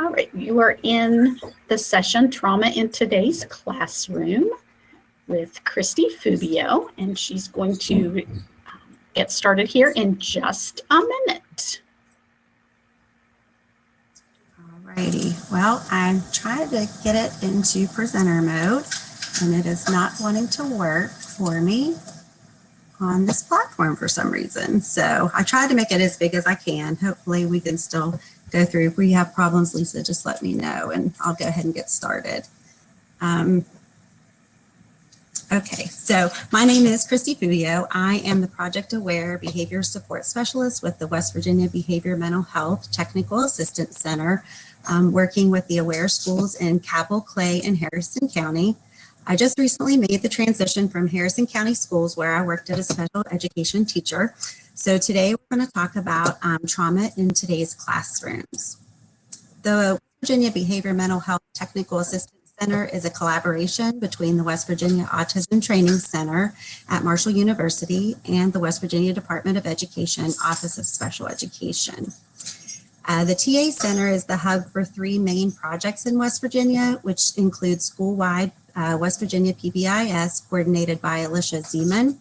All right, you are in the session Trauma in Today's Classroom with Christy Fubio, and she's going to get started here in just a minute. Alrighty, well, I'm trying to get it into presenter mode, and it is not wanting to work for me on this platform for some reason. So I tried to make it as big as I can. Hopefully we can still go through. If we have problems, Lisa, just let me know and I'll go ahead and get started. Okay, so my name is Christy Fubio. I am the Project Aware Behavior Support Specialist with the West Virginia Behavior Mental Health Technical Assistance Center, working with the Aware schools in Cabell, Clay, and Harrison County. I just recently made the transition from Harrison County schools, where I worked as a special education teacher. So today we're going to talk about trauma in today's classrooms. The West Virginia Behavior Mental Health Technical Assistance Center is a collaboration between the West Virginia Autism Training Center at Marshall University and the West Virginia Department of Education Office of Special Education. The TA Center is the hub for three main projects in West Virginia, which include school-wide West Virginia PBIS coordinated by Alicia Zeman,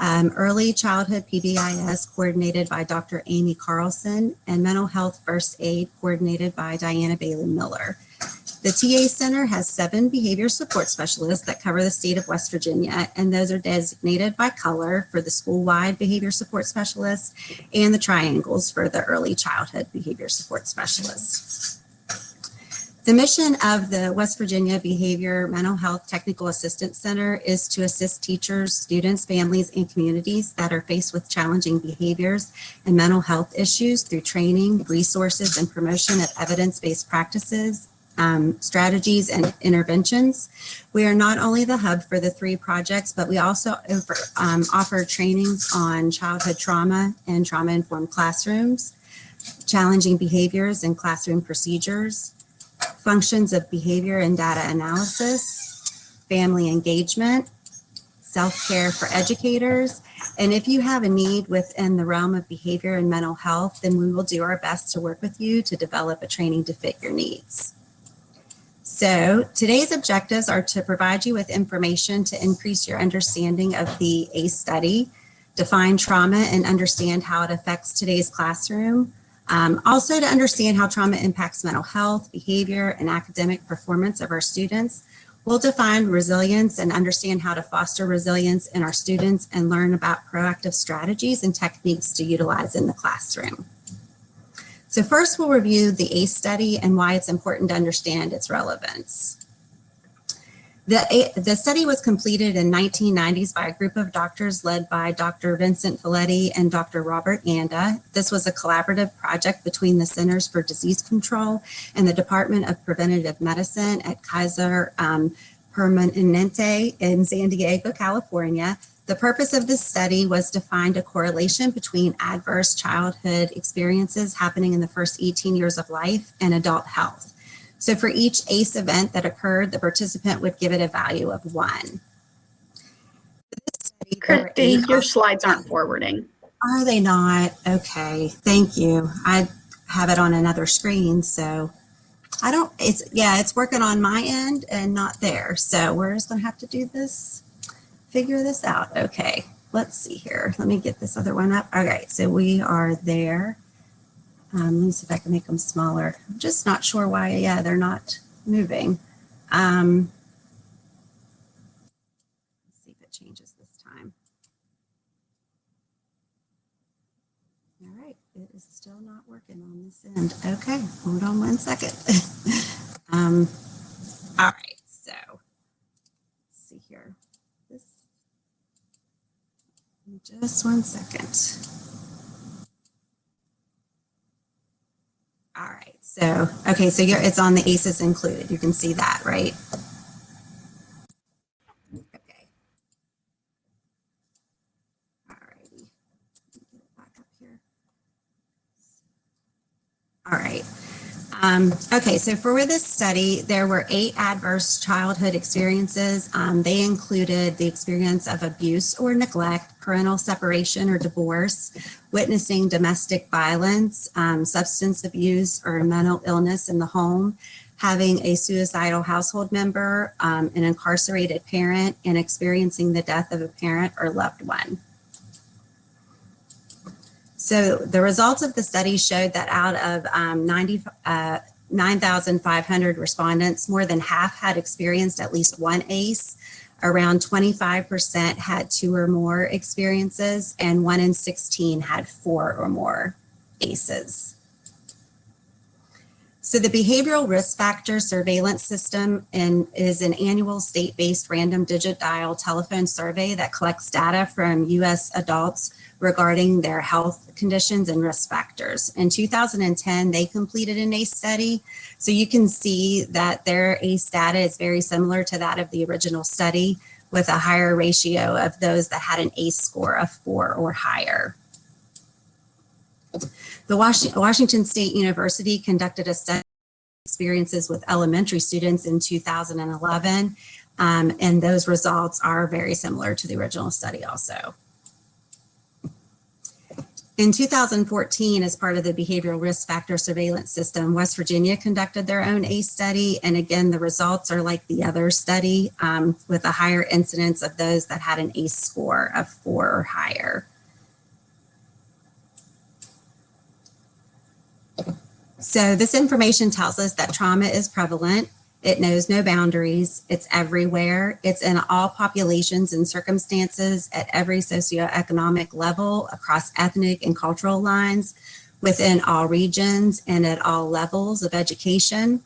Early Childhood PBIS coordinated by Dr. Amy Carlson, and Mental Health First Aid coordinated by Diana Bailey Miller. The TA Center has 7 behavior support specialists that cover the state of West Virginia, and those are designated by color for the school-wide behavior support specialists and the triangles for the early childhood behavior support specialists. The mission of the West Virginia Behavior Mental Health Technical Assistance Center is to assist teachers, students, families, and communities that are faced with challenging behaviors and mental health issues through training, resources, and promotion of evidence-based practices, strategies, and interventions. We are not only the hub for the 3 projects, but we also offer trainings on childhood trauma and trauma-informed classrooms, challenging behaviors and classroom procedures, functions of behavior and data analysis, family engagement, self-care for educators. And if you have a need within the realm of behavior and mental health, then we will do our best to work with you to develop a training to fit your needs. So today's objectives are to provide you with information to increase your understanding of the ACE study, define trauma and understand how it affects today's classroom, also to understand how trauma impacts mental health, behavior, and academic performance of our students. We'll define resilience and understand how to foster resilience in our students and learn about proactive strategies and techniques to utilize in the classroom. So first, we'll review the ACE study and why it's important to understand its relevance. The study was completed in 1990s by a group of doctors led by Dr. Vincent Folletti and Dr. Robert Anda. This was a collaborative project between the Centers for Disease Control and the Department of Preventative Medicine at Kaiser Permanente in San Diego, California. The purpose of this study was to find a correlation between adverse childhood experiences happening in the first 18 years of life and adult health. So for each ACE event that occurred, the participant would give it a value of 1. Christy, your slides aren't forwarding. Are they not? Okay, thank you. I have it on another screen, so I don't, it's working on my end and not there. So we're just gonna have to do this, figure this out. Okay, let's see here. Let me get this other one up. All right, so we are there. Let me see if I can make them smaller. I'm just not sure why, they're not moving. Let's see if it changes this time. All right, it is still not working on this end. Okay, hold on one second. All right, so let's see here. Just one second. All right, so, okay, so it's on the ACEs included. You can see that, right? Okay. All righty. Get it back up here. All right. Okay, so for this study, there were 8 adverse childhood experiences. They included the experience of abuse or neglect, parental separation or divorce, witnessing domestic violence, substance abuse, or mental illness in the home, having a suicidal household member, an incarcerated parent, and experiencing the death of a parent or loved one. So the results of the study showed that out of 9,500 respondents, more than half had experienced at least one ACE. Around 25% had 2 or more experiences, and 1 in 16 had 4 or more ACEs. So the Behavioral Risk Factor Surveillance System is an annual state-based random digit dial telephone survey that collects data from U.S. adults regarding their health conditions and risk factors. In 2010, they completed an ACE study. So you can see that their ACE data is very similar to that of the original study, with a higher ratio of those that had an ACE score of 4 or higher. The Washington State University conducted a study of experiences with elementary students in 2011, and those results are very similar to the original study also. In 2014, as part of the Behavioral Risk Factor Surveillance System, West Virginia conducted their own ACE study. And again, the results are like the other study, with a higher incidence of those that had an ACE score of 4 or higher. So this information tells us that trauma is prevalent. It knows no boundaries. It's everywhere. It's in all populations and circumstances at every socioeconomic level, across ethnic and cultural lines, within all regions and at all levels of education.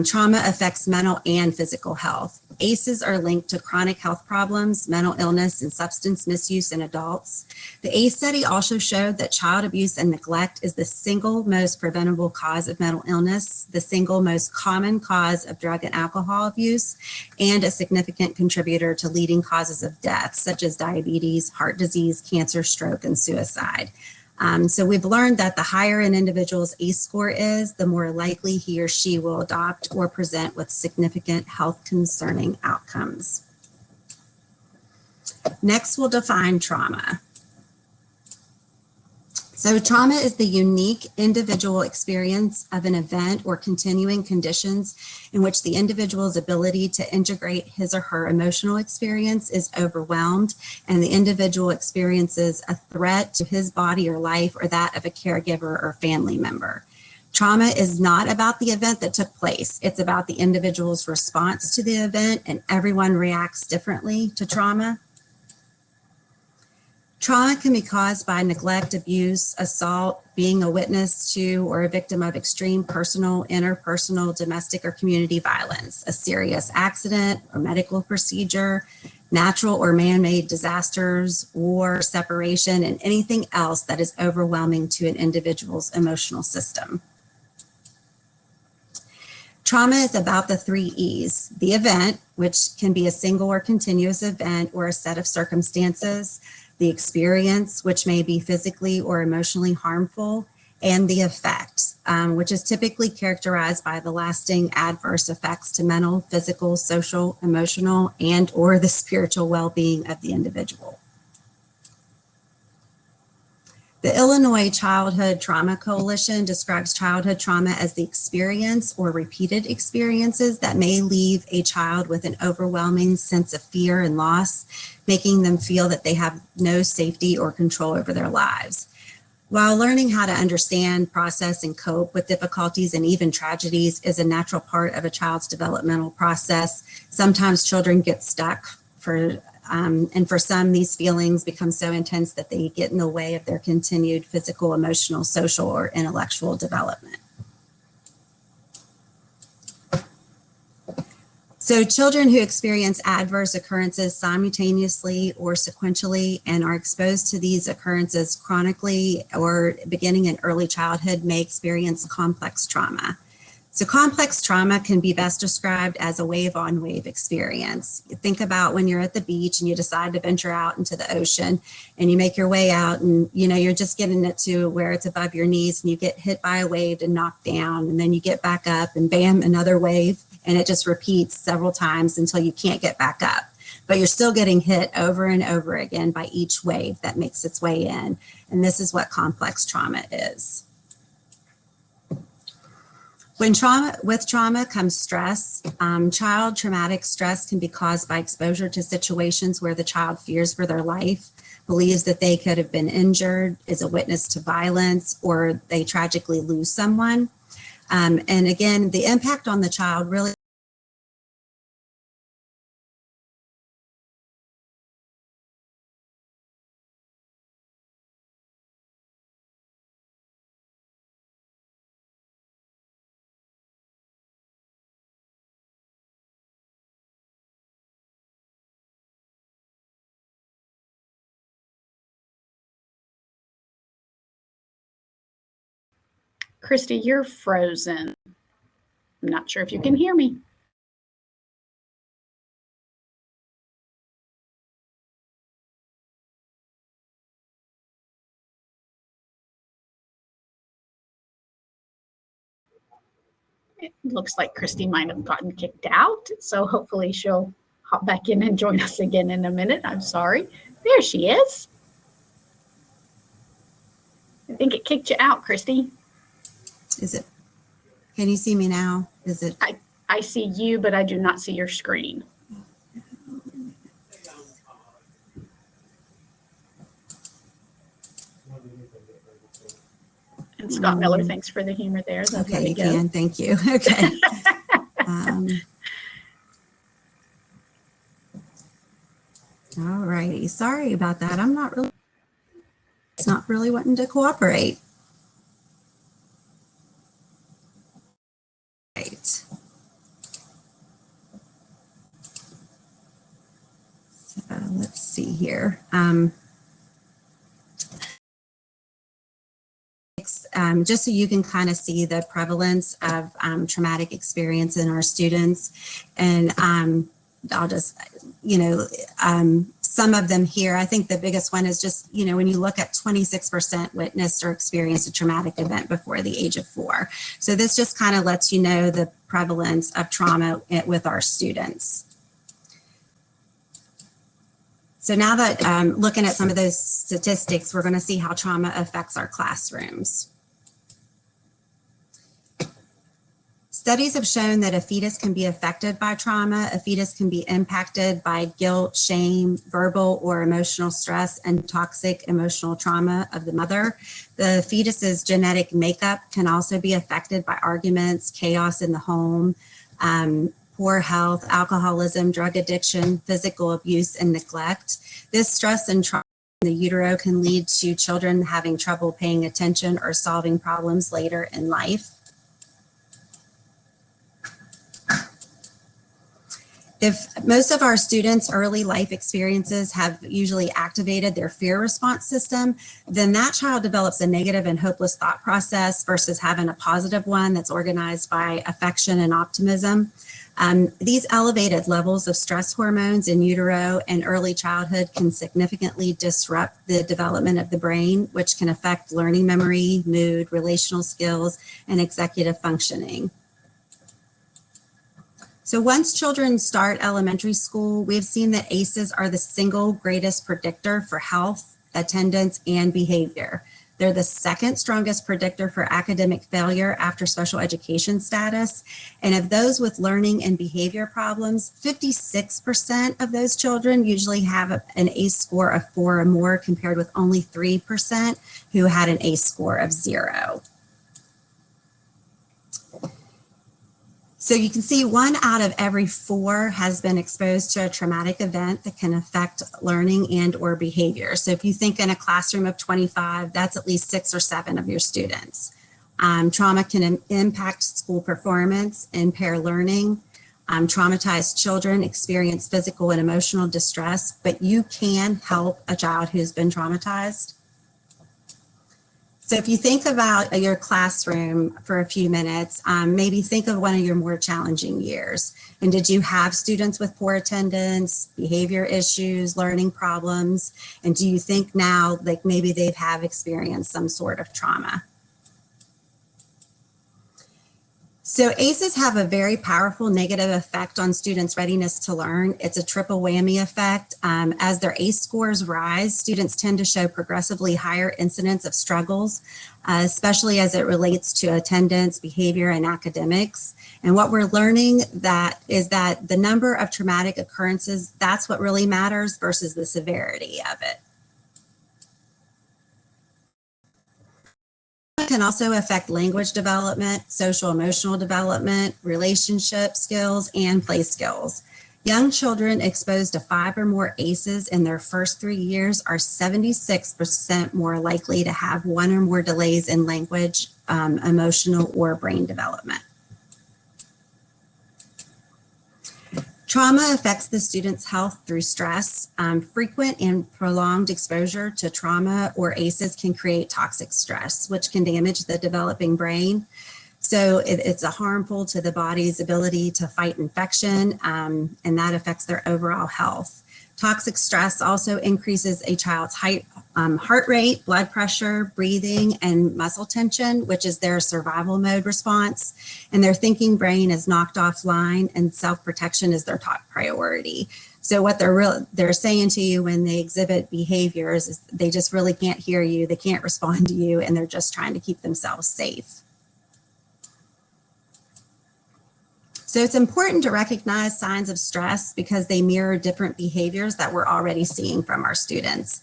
Trauma affects mental and physical health. ACEs are linked to chronic health problems, mental illness, and substance misuse in adults. The ACE study also showed that child abuse and neglect is the single most preventable cause of mental illness, the single most common cause of drug and alcohol abuse, and a significant contributor to leading causes of death, such as diabetes, heart disease, cancer, stroke, and suicide. So we've learned that the higher an individual's ACE score is, the more likely he or she will adopt or present with significant health concerning outcomes. Next, we'll define trauma. So trauma is the unique individual experience of an event or continuing conditions in which the individual's ability to integrate his or her emotional experience is overwhelmed, and the individual experiences a threat to his body or life or that of a caregiver or family member. Trauma is not about the event that took place. It's about the individual's response to the event, and everyone reacts differently to trauma. Trauma can be caused by neglect, abuse, assault, being a witness to or a victim of extreme personal, interpersonal, domestic, or community violence, a serious accident or medical procedure, natural or man-made disasters, war, separation, and anything else that is overwhelming to an individual's emotional system. Trauma is about the 3 E's: the event, which can be a single or continuous event or a set of circumstances; the experience, which may be physically or emotionally harmful; and the effect, which is typically characterized by the lasting adverse effects to mental, physical, social, emotional, and or the spiritual well-being of the individual. The Illinois Childhood Trauma Coalition describes childhood trauma as the experience or repeated experiences that may leave a child with an overwhelming sense of fear and loss, making them feel that they have no safety or control over their lives. While learning how to understand, process, and cope with difficulties and even tragedies is a natural part of a child's developmental process, sometimes children get stuck and for some, these feelings become so intense that they get in the way of their continued physical, emotional, social, or intellectual development. So children who experience adverse occurrences simultaneously or sequentially and are exposed to these occurrences chronically or beginning in early childhood may experience complex trauma. So complex trauma can be best described as a wave-on-wave experience. You think about when you're at the beach and you decide to venture out into the ocean and you make your way out and you're just getting it to where it's above your knees and you get hit by a wave and knocked down, and then you get back up and bam, another wave, and it just repeats several times until you can't get back up. but you're still getting hit over and over again by each wave that makes its way in. And this is what complex trauma is. With trauma comes stress. Child traumatic stress can be caused by exposure to situations where the child fears for their life, believes that they could have been injured, is a witness to violence, or they tragically lose someone. And again, the impact on the child really Christy, you're frozen. I'm not sure if you can hear me. It looks like Christy might have gotten kicked out, so hopefully she'll hop back in and join us again in a minute. I'm sorry. There she is. I think it kicked you out, Christy. is it. Can you see me now? Is it? I see you, but I do not see your screen. And Scott Miller, thanks for the humor there. Okay, you can. Thank you. Okay. All righty. Sorry about that. It's not really wanting to cooperate. Right. So let's see here. Just so you can kind of see the prevalence of traumatic experience in our students. And I'll just, some of them here, I think the biggest one is just, when you look at 26% witnessed or experienced a traumatic event before the age of 4. So this just kind of lets you know the prevalence of trauma with our students. So now that looking at some of those statistics, we're going to see how trauma affects our classrooms. Studies have shown that a fetus can be affected by trauma. A fetus can be impacted by guilt, shame, verbal or emotional stress, and toxic emotional trauma of the mother. The fetus's genetic makeup can also be affected by arguments, chaos in the home, poor health, alcoholism, drug addiction, physical abuse, and neglect. This stress and trauma in the utero can lead to children having trouble paying attention or solving problems later in life. If most of our students' early life experiences have usually activated their fear response system, then that child develops a negative and hopeless thought process versus having a positive one that's organized by affection and optimism. These elevated levels of stress hormones in utero and early childhood can significantly disrupt the development of the brain, which can affect learning memory, mood, relational skills, and executive functioning. So once children start elementary school, we've seen that ACEs are the single greatest predictor for health, attendance, and behavior. They're the second strongest predictor for academic failure after special education status. And of those with learning and behavior problems, 56% of those children usually have an ACE score of 4 or more, compared with only 3% who had an ACE score of 0. So you can see 1 out of every 4 has been exposed to a traumatic event that can affect learning and or behavior. So if you think in a classroom of 25, that's at least 6 or 7 of your students. Trauma can impact school performance, impair learning. Traumatized children experience physical and emotional distress, but you can help a child who's been traumatized. So if you think about your classroom for a few minutes, maybe think of one of your more challenging years. And did you have students with poor attendance, behavior issues, learning problems? And do you think now, like maybe they have experienced some sort of trauma? So ACEs have a very powerful negative effect on students' readiness to learn. It's a triple whammy effect. As their ACE scores rise, students tend to show progressively higher incidence of struggles, especially as it relates to attendance, behavior, and academics. And what we're learning is that the number of traumatic occurrences, that's what really matters versus the severity of it. Can also affect language development, social emotional development, relationship skills, and play skills. Young children exposed to 5 or more ACEs in their first 3 years are 76% more likely to have 1 or more delays in language, emotional, or brain development. Trauma affects the student's health through stress. Frequent and prolonged exposure to trauma or ACEs can create toxic stress, which can damage the developing brain. So it's harmful to the body's ability to fight infection, and that affects their overall health. Toxic stress also increases a child's heart rate, blood pressure, breathing, and muscle tension, which is their survival mode response. And their thinking brain is knocked offline, and self-protection is their top priority. So what they're saying to you when they exhibit behaviors is they just really can't hear you, they can't respond to you, and they're just trying to keep themselves safe. So it's important to recognize signs of stress because they mirror different behaviors that we're already seeing from our students.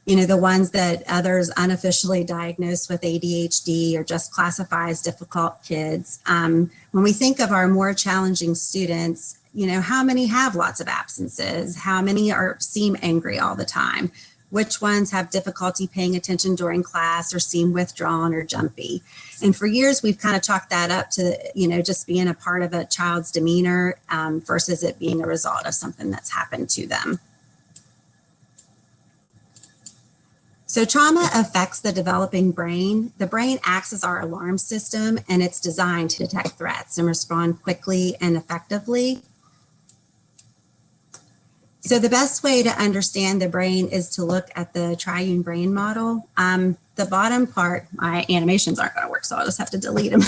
You know, the ones that others unofficially diagnose with ADHD or just classify as difficult kids. When we think of our more challenging students, you know, how many have lots of absences? How many seem angry all the time? Which ones have difficulty paying attention during class or seem withdrawn or jumpy? And for years, we've kind of chalked that up to, you know, just being a part of a child's demeanor versus it being a result of something that's happened to them. So trauma affects the developing brain. The brain acts as our alarm system, and it's designed to detect threats and respond quickly and effectively. So the best way to understand the brain is to look at the triune brain model. The bottom part, my animations aren't going to work, so I'll just have to delete them.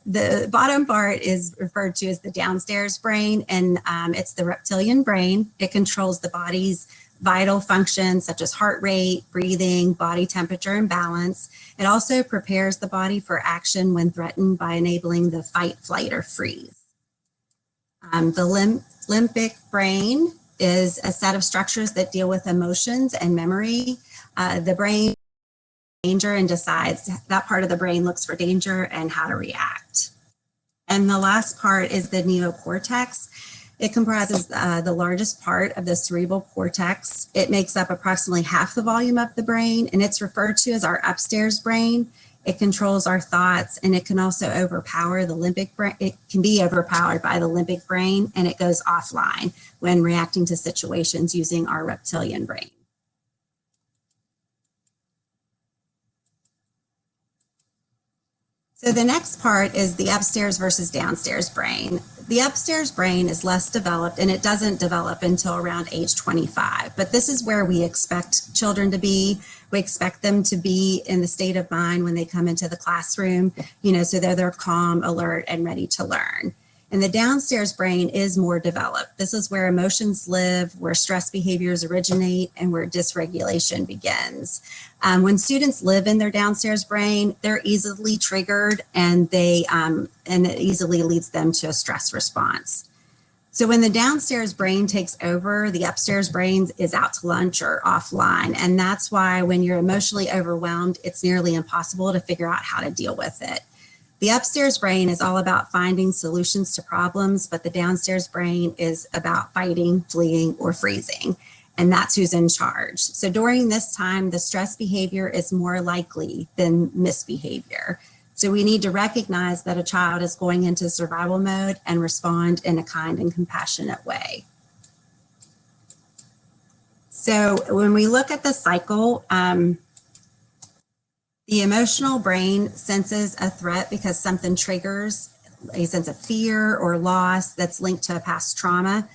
The bottom part is referred to as the downstairs brain, and it's the reptilian brain. It controls the body's vital functions such as heart rate, breathing, body temperature, and balance. It also prepares the body for action when threatened by enabling the fight, flight, or freeze. The limbic brain is a set of structures that deal with emotions and memory. The brain danger and decides that part of the brain looks for danger and how to react. And the last part is the neocortex. It comprises the largest part of the cerebral cortex. It makes up approximately half the volume of the brain, and it's referred to as our upstairs brain. It controls our thoughts, and it can also overpower the limbic brain. It can be overpowered by the limbic brain, and it goes offline when reacting to situations using our reptilian brain. So the next part is the upstairs versus downstairs brain. The upstairs brain is less developed, and it doesn't develop until around age 25. But this is where we expect children to be. We expect them to be in the state of mind when they come into the classroom, you know, so that they're calm, alert, and ready to learn. And the downstairs brain is more developed. This is where emotions live, where stress behaviors originate, and where dysregulation begins. When students live in their downstairs brain, they're easily triggered, and it easily leads them to a stress response. So when the downstairs brain takes over, the upstairs brain is out to lunch or offline. And that's why when you're emotionally overwhelmed, it's nearly impossible to figure out how to deal with it. The upstairs brain is all about finding solutions to problems, but the downstairs brain is about fighting, fleeing, or freezing. And that's who's in charge. So during this time, the stress behavior is more likely than misbehavior. So we need to recognize that a child is going into survival mode and respond in a kind and compassionate way. So when we look at the cycle, the emotional brain senses a threat because something triggers a sense of fear or loss that's linked to a past trauma.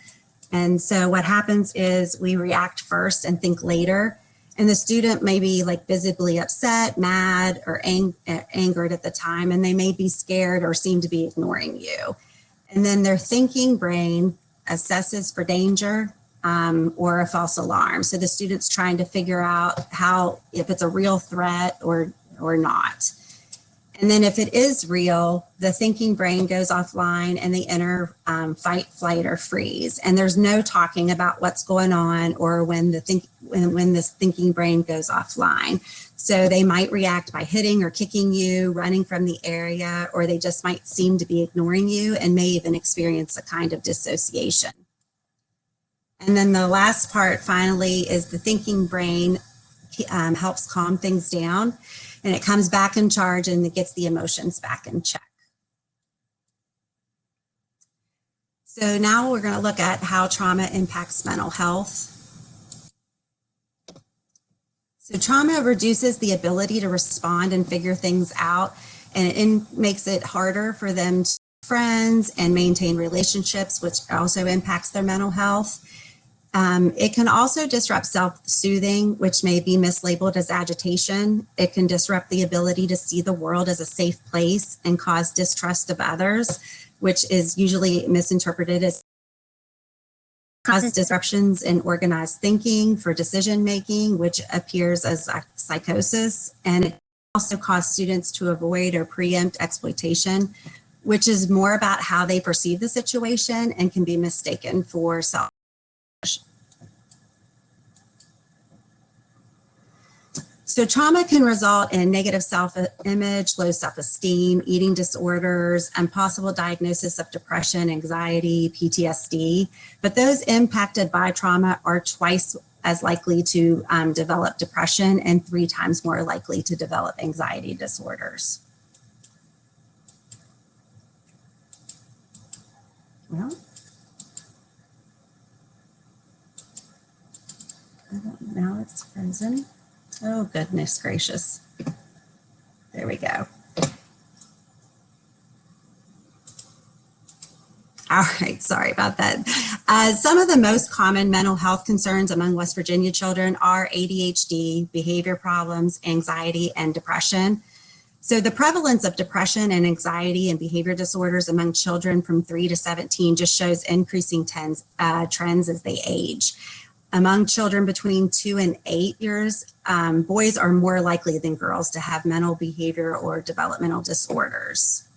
And so what happens is we react first and think later. And the student may be like visibly upset, mad, or angered at the time, and they may be scared or seem to be ignoring you. And then their thinking brain assesses for danger or a false alarm. So the student's trying to figure out if it's a real threat or not. And then if it is real, the thinking brain goes offline and they enter fight, flight, or freeze. And there's no talking about what's going on or when this thinking brain goes offline. So they might react by hitting or kicking you, running from the area, or they just might seem to be ignoring you and may even experience a kind of dissociation. And then the last part finally is the thinking brain helps calm things down, and it comes back in charge and it gets the emotions back in check. So now we're going to look at how trauma impacts mental health. So trauma reduces the ability to respond and figure things out, and it makes it harder for them to make friends and maintain relationships, which also impacts their mental health. It can also disrupt self-soothing, which may be mislabeled as agitation. It can disrupt the ability to see the world as a safe place and cause distrust of others, which is usually misinterpreted as cause disruptions in organized thinking for decision making, which appears as psychosis. And it also causes students to avoid or preempt exploitation, which is more about how they perceive the situation and can be mistaken for self. So trauma can result in negative self-image, low self-esteem, eating disorders, and possible diagnosis of depression, anxiety, PTSD. But those impacted by trauma are twice as likely to develop depression and 3 times more likely to develop anxiety disorders. Well, now it's frozen. Oh, goodness gracious. There we go. All right, sorry about that. Some of the most common mental health concerns among West Virginia children are ADHD, behavior problems, anxiety, and depression. So the prevalence of depression and anxiety and behavior disorders among children from 3 to 17 just shows increasing trends as they age. Among children between 2 and 8 years, boys are more likely than girls to have mental, behavior, or developmental disorders.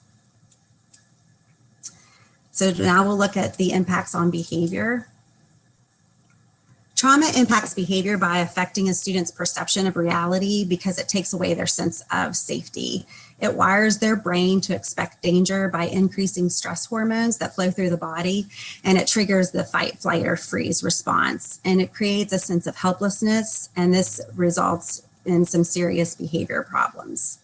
So now we'll look at the impacts on behavior. Trauma impacts behavior by affecting a student's perception of reality because it takes away their sense of safety. It wires their brain to expect danger by increasing stress hormones that flow through the body, and it triggers the fight, flight, or freeze response. And it creates a sense of helplessness, and this results in some serious behavior problems.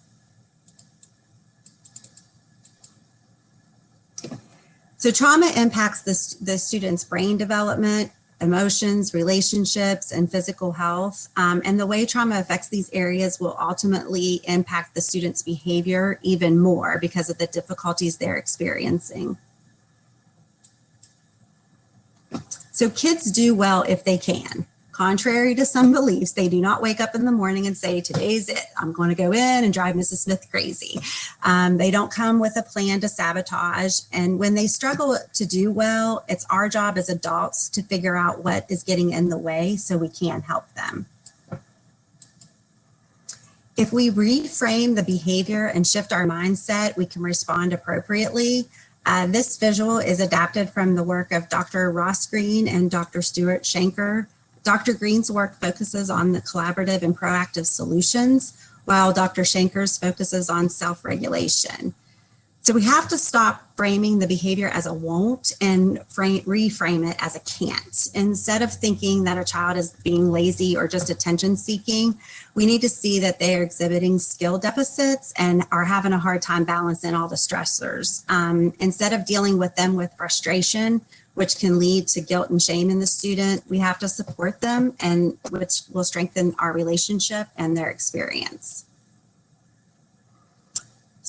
So trauma impacts the student's brain development, emotions, relationships, and physical health. And the way trauma affects these areas will ultimately impact the student's behavior even more because of the difficulties they're experiencing. So kids do well if they can. Contrary to some beliefs, they do not wake up in the morning and say, today's it, I'm going to go in and drive Mrs. Smith crazy. They don't come with a plan to sabotage. And when they struggle to do well, it's our job as adults to figure out what is getting in the way so we can help them. If we reframe the behavior and shift our mindset, we can respond appropriately. This visual is adapted from the work of Dr. Ross Green and Dr. Stuart Shanker. Dr. Green's work focuses on the collaborative and proactive solutions, while Dr. Shanker's focuses on self-regulation. So we have to stop framing the behavior as a won't and reframe it as a can't. Instead of thinking that a child is being lazy or just attention seeking, we need to see that they are exhibiting skill deficits and are having a hard time balancing all the stressors. Instead of dealing with them with frustration, which can lead to guilt and shame in the student, we have to support them, and which will strengthen our relationship and their experience.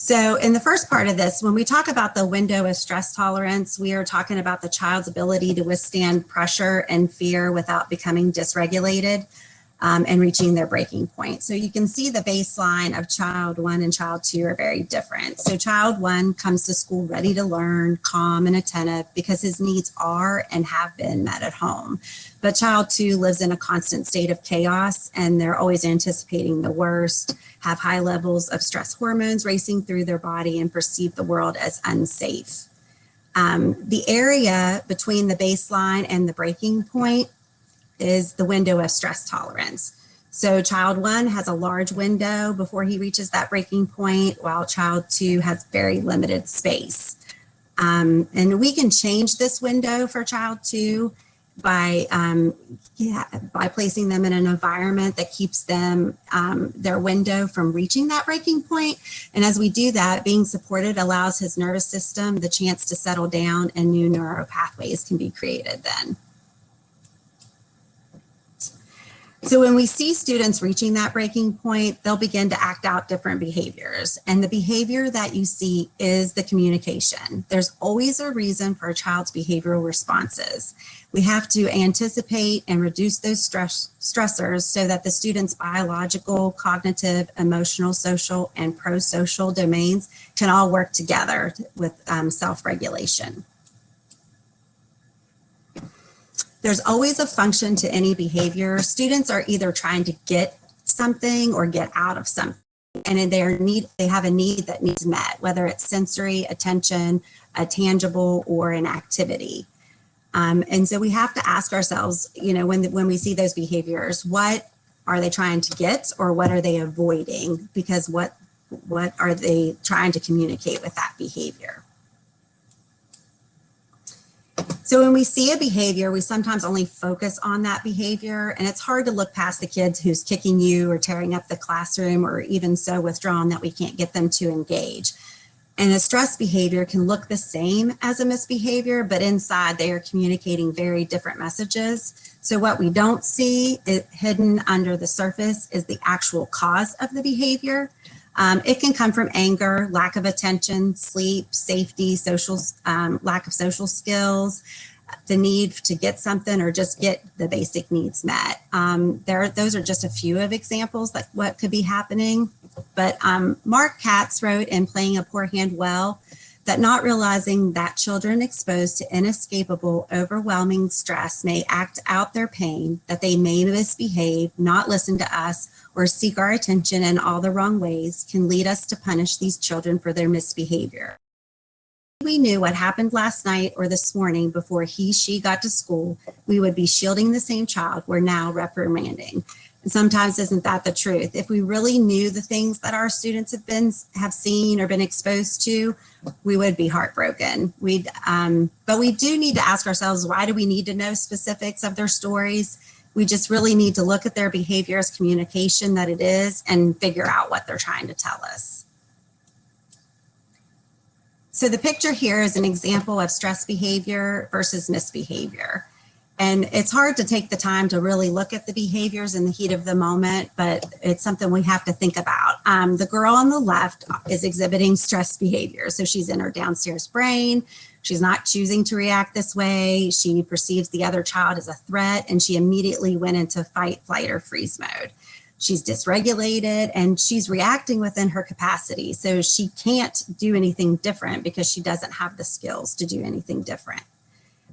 So in the first part of this, when we talk about the window of stress tolerance, we are talking about the child's ability to withstand pressure and fear without becoming dysregulated. and reaching their breaking point. So you can see the baseline of child 1 and child 2 are very different. So child 1 comes to school ready to learn, calm and attentive because his needs are and have been met at home. But child 2 lives in a constant state of chaos and they're always anticipating the worst, have high levels of stress hormones racing through their body and perceive the world as unsafe. The area between the baseline and the breaking point is the window of stress tolerance. So child 1 has a large window before he reaches that breaking point, while child 2 has very limited space. And we can change this window for child 2 by placing them in an environment that keeps them their window from reaching that breaking point. And as we do that, being supported allows his nervous system the chance to settle down and new neural pathways can be created then. So when we see students reaching that breaking point, they'll begin to act out different behaviors. And the behavior that you see is the communication. There's always a reason for a child's behavioral responses. We have to anticipate and reduce those stressors so that the student's biological, cognitive, emotional, social, and pro-social domains can all work together with self-regulation. There's always a function to any behavior. Students are either trying to get something or get out of something. And in their need, they have a need that needs met, whether it's sensory, attention, a tangible, or an activity. And so we have to ask ourselves, you know, when we see those behaviors, what are they trying to get or what are they avoiding? Because what are they trying to communicate with that behavior? So when we see a behavior, we sometimes only focus on that behavior, and it's hard to look past the kids who's kicking you or tearing up the classroom or even so withdrawn that we can't get them to engage. And a stress behavior can look the same as a misbehavior, but inside they are communicating very different messages. So what we don't see hidden under the surface is the actual cause of the behavior. It can come from anger, lack of attention, sleep, safety, lack of social skills, the need to get something or just get the basic needs met. Those are just a few of examples that what could be happening. But Mark Katz wrote in Playing a Poor Hand Well that not realizing that children exposed to inescapable, overwhelming stress may act out their pain, that they may misbehave, not listen to us, or seek our attention in all the wrong ways can lead us to punish these children for their misbehavior. If we knew what happened last night or this morning before she got to school, we would be shielding the same child we're now reprimanding. And sometimes isn't that the truth? If we really knew the things that our students have seen or been exposed to, we would be heartbroken. But we do need to ask ourselves, why do we need to know specifics of their stories? We just really need to look at their behavior as communication that it is and figure out what they're trying to tell us. So the picture here is an example of stress behavior versus misbehavior. And it's hard to take the time to really look at the behaviors in the heat of the moment, but it's something we have to think about. The girl on the left is exhibiting stress behavior. So she's in her downstairs brain. She's not choosing to react this way. She perceives the other child as a threat, and she immediately went into fight, flight, or freeze mode. She's dysregulated, and she's reacting within her capacity. So she can't do anything different because she doesn't have the skills to do anything different.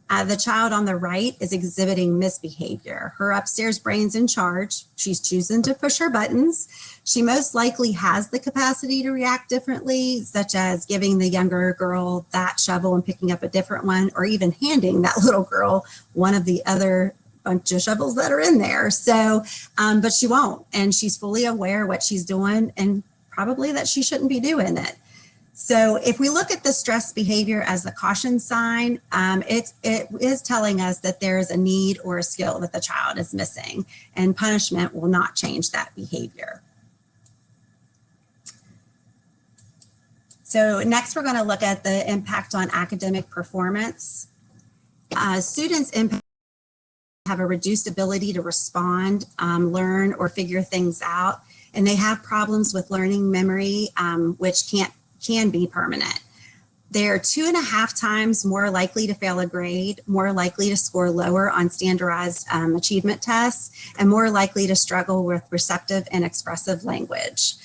The child on the right is exhibiting misbehavior. Her upstairs brain's in charge. She's choosing to push her buttons. She most likely has the capacity to react differently, such as giving the younger girl that shovel and picking up a different one, or even handing that little girl one of the other bunch of shovels that are in there. So, but she won't, and she's fully aware what she's doing and probably that she shouldn't be doing it. So if we look at the stress behavior as the caution sign, it is telling us that there is a need or a skill that the child is missing, and punishment will not change that behavior. So next, we're going to look at the impact on academic performance. Students have a reduced ability to respond, learn, or figure things out, and they have problems with learning memory, which can be permanent. They're 2.5 times more likely to fail a grade, more likely to score lower on standardized achievement tests, and more likely to struggle with receptive and expressive language.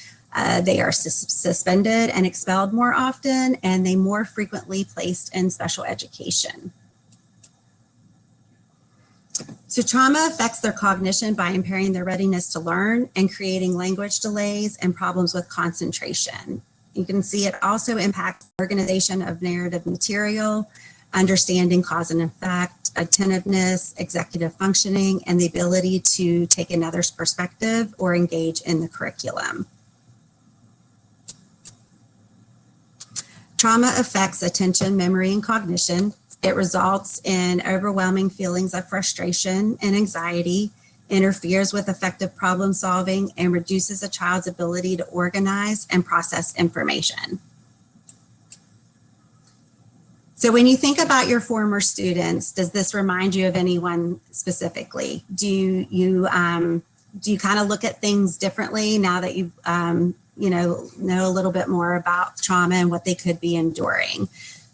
They are suspended and expelled more often, and they more frequently placed in special education. So trauma affects their cognition by impairing their readiness to learn and creating language delays and problems with concentration. You can see it also impacts organization of narrative material, understanding cause and effect, attentiveness, executive functioning, and the ability to take another's perspective or engage in the curriculum. Trauma affects attention, memory, and cognition. It results in overwhelming feelings of frustration and anxiety, interferes with effective problem solving, and reduces a child's ability to organize and process information. So when you think about your former students, does this remind you of anyone specifically? Do you kind of look at things differently now that you know a little bit more about trauma and what they could be enduring?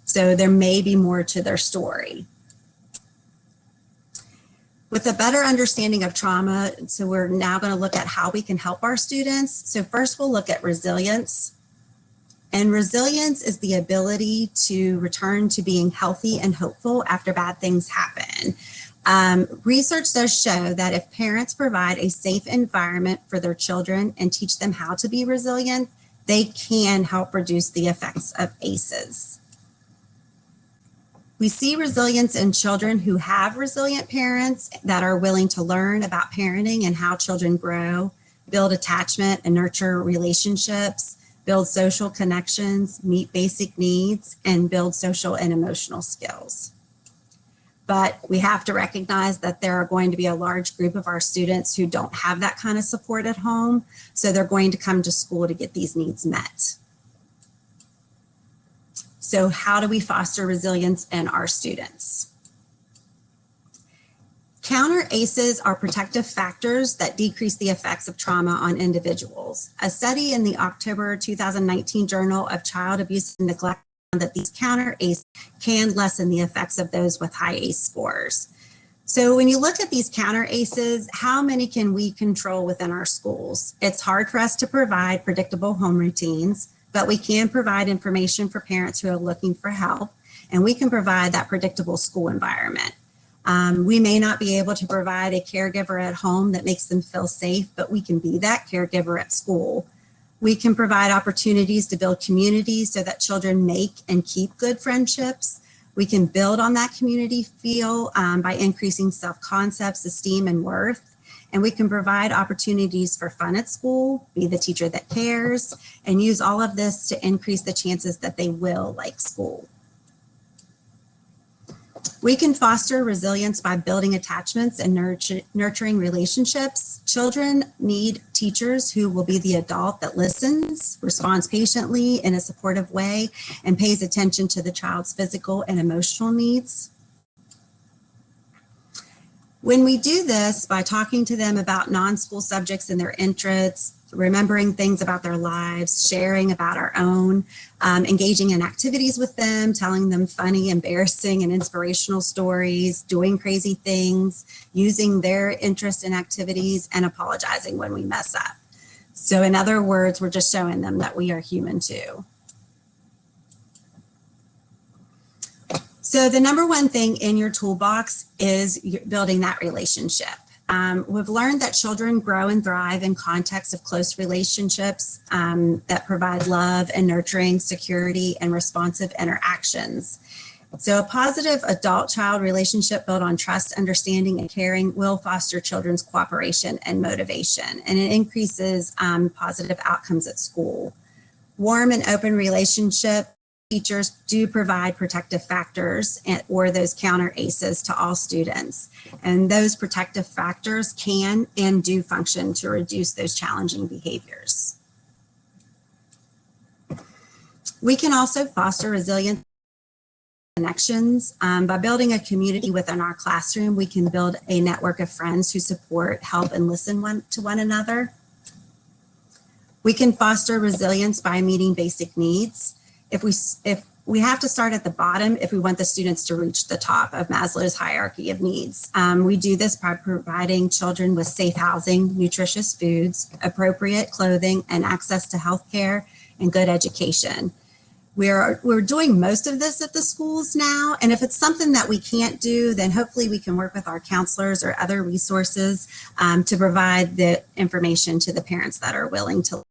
So there may be more to their story. With a better understanding of trauma, so we're now going to look at how we can help our students. So first we'll look at resilience. And resilience is the ability to return to being healthy and hopeful after bad things happen. Research does show that if parents provide a safe environment for their children and teach them how to be resilient, they can help reduce the effects of ACEs. We see resilience in children who have resilient parents that are willing to learn about parenting and how children grow, build attachment and nurture relationships, build social connections, meet basic needs, and build social and emotional skills. But we have to recognize that there are going to be a large group of our students who don't have that kind of support at home, so they're going to come to school to get these needs met. So how do we foster resilience in our students? Counter ACEs are protective factors that decrease the effects of trauma on individuals. A study in the October 2019 Journal of Child Abuse and Neglect found that these counter ACEs can lessen the effects of those with high ACE scores. So when you look at these counter ACEs, how many can we control within our schools? It's hard for us to provide predictable home routines, but we can provide information for parents who are looking for help, and we can provide that predictable school environment. We may not be able to provide a caregiver at home that makes them feel safe, but we can be that caregiver at school. We can provide opportunities to build communities so that children make and keep good friendships. We can build on that community feel by increasing self-concepts, esteem, and worth. And we can provide opportunities for fun at school, be the teacher that cares, and use all of this to increase the chances that they will like school. We can foster resilience by building attachments and nurturing relationships. Children need teachers who will be the adult that listens, responds patiently in a supportive way, and pays attention to the child's physical and emotional needs. When we do this by talking to them about non-school subjects and their interests, remembering things about their lives, sharing about our own, engaging in activities with them, telling them funny, embarrassing, and inspirational stories, doing crazy things, using their interest in activities, and apologizing when we mess up. So in other words, we're just showing them that we are human too. So the number one thing in your toolbox is building that relationship. We've learned that children grow and thrive in context of close relationships that provide love and nurturing, security, and responsive interactions. So a positive adult-child relationship built on trust, understanding, and caring will foster children's cooperation and motivation, and it increases positive outcomes at school. Warm and open relationship teachers do provide protective factors or those counter ACEs to all students. And those protective factors can and do function to reduce those challenging behaviors. We can also foster resilient connections. By building a community within our classroom, we can build a network of friends who support, help, and listen to one another. We can foster resilience by meeting basic needs. If we have to start at the bottom if we want the students to reach the top of Maslow's hierarchy of needs. We do this by providing children with safe housing, nutritious foods, appropriate clothing, and access to health care and good education. We're doing most of this at the schools now, and if it's something that we can't do, then hopefully we can work with our counselors or other resources to provide the information to the parents that are willing to.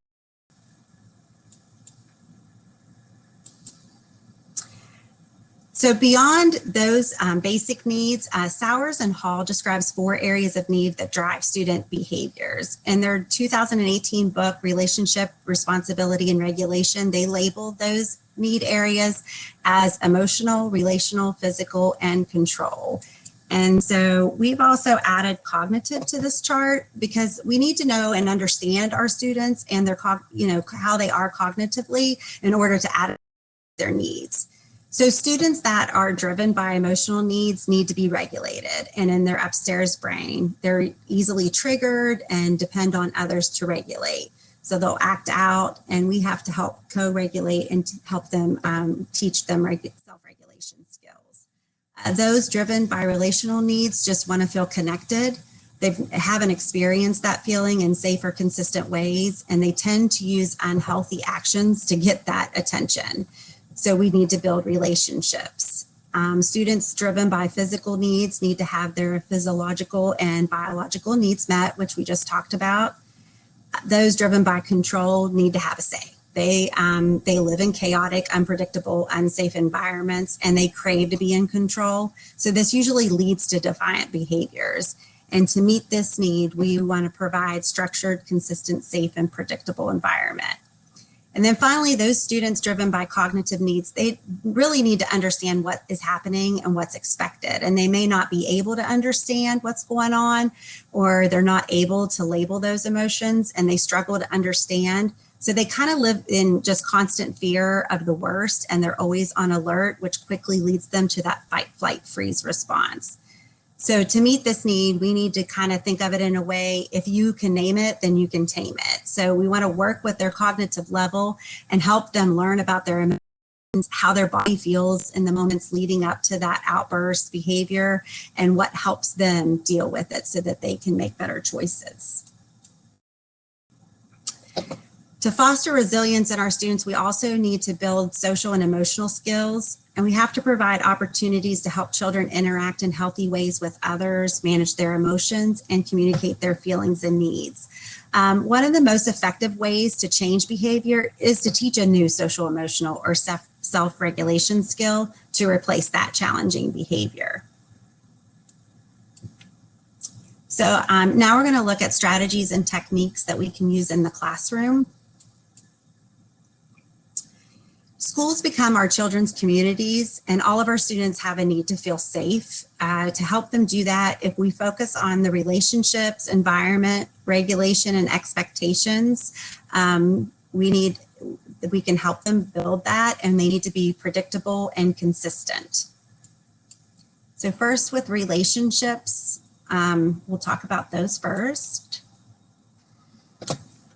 So beyond those basic needs, Sowers and Hall describes 4 areas of need that drive student behaviors. In their 2018 book, Relationship, Responsibility, and Regulation, they labeled those need areas as emotional, relational, physical, and control. And so we've also added cognitive to this chart because we need to know and understand our students and their, how they are cognitively in order to add their needs. So students that are driven by emotional needs need to be regulated, and in their upstairs brain, they're easily triggered and depend on others to regulate. So they'll act out, and we have to help co-regulate and help them teach them self-regulation skills. Those driven by relational needs just want to feel connected. They haven't experienced that feeling in safe or consistent ways, and they tend to use unhealthy actions to get that attention. So we need to build relationships. Students driven by physical needs need to have their physiological and biological needs met, which we just talked about. Those driven by control need to have a say. They live in chaotic, unpredictable, unsafe environments, and they crave to be in control. So this usually leads to defiant behaviors. And to meet this need, we want to provide structured, consistent, safe, and predictable environment. And then finally, those students driven by cognitive needs, they really need to understand what is happening and what's expected. And they may not be able to understand what's going on, or they're not able to label those emotions and they struggle to understand. So they kind of live in just constant fear of the worst, and they're always on alert, which quickly leads them to that fight, flight, freeze response. So to meet this need, we need to kind of think of it in a way, if you can name it, then you can tame it. So we want to work with their cognitive level and help them learn about their emotions, how their body feels in the moments leading up to that outburst behavior, and what helps them deal with it so that they can make better choices. To foster resilience in our students, we also need to build social and emotional skills, and we have to provide opportunities to help children interact in healthy ways with others, manage their emotions, and communicate their feelings and needs. One of the most effective ways to change behavior is to teach a new social, emotional, or self-regulation skill to replace that challenging behavior. So now we're going to look at strategies and techniques that we can use in the classroom. Schools become our children's communities, and all of our students have a need to feel safe. To help them do that, if we focus on the relationships, environment, regulation, and expectations, we can help them build that, and they need to be predictable and consistent. So first, with relationships, we'll talk about those first.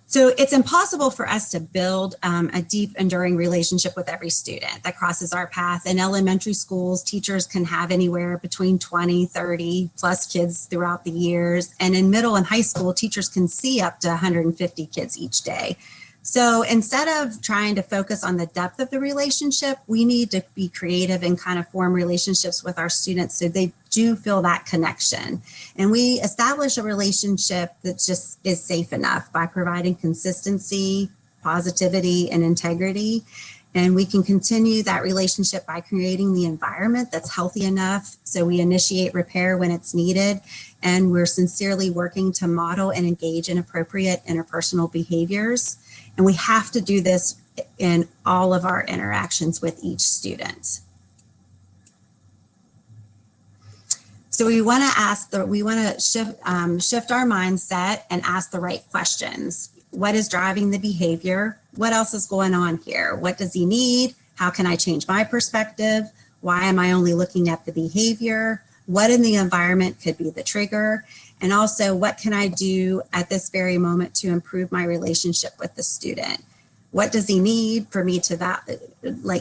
So it's impossible for us to build a deep, enduring relationship with every student that crosses our path. In elementary schools, teachers can have anywhere between 20, 30 plus kids throughout the years. And in middle and high school, teachers can see up to 150 kids each day. So instead of trying to focus on the depth of the relationship, we need to be creative and kind of form relationships with our students so they do feel that connection. And we establish a relationship that just is safe enough by providing consistency, positivity, and integrity. And we can continue that relationship by creating the environment that's healthy enough so we initiate repair when it's needed. And we're sincerely working to model and engage in appropriate interpersonal behaviors. And we have to do this in all of our interactions with each student. So we want to shift our mindset and ask the right questions. What is driving the behavior? What else is going on here? What does he need? How can I change my perspective? Why am I only looking at the behavior? What in the environment could be the trigger? And also, what can I do at this very moment to improve my relationship with the student? What does he need for me to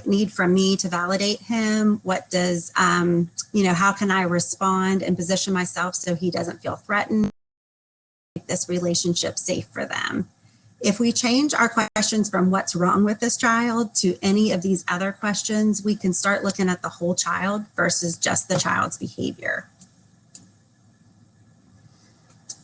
need from me to validate him? What does, how can I respond and position myself so he doesn't feel threatened? Make this relationship safe for them. If we change our questions from what's wrong with this child to any of these other questions, we can start looking at the whole child versus just the child's behavior.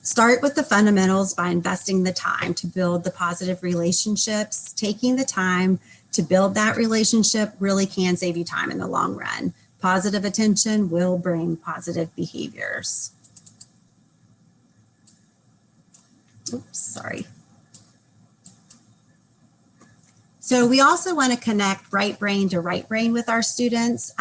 Start with the fundamentals by investing the time to build the positive relationships. Taking the time to build that relationship really can save you time in the long run. Positive attention will bring positive behaviors. Oops, sorry. So we also want to connect right brain to right brain with our students.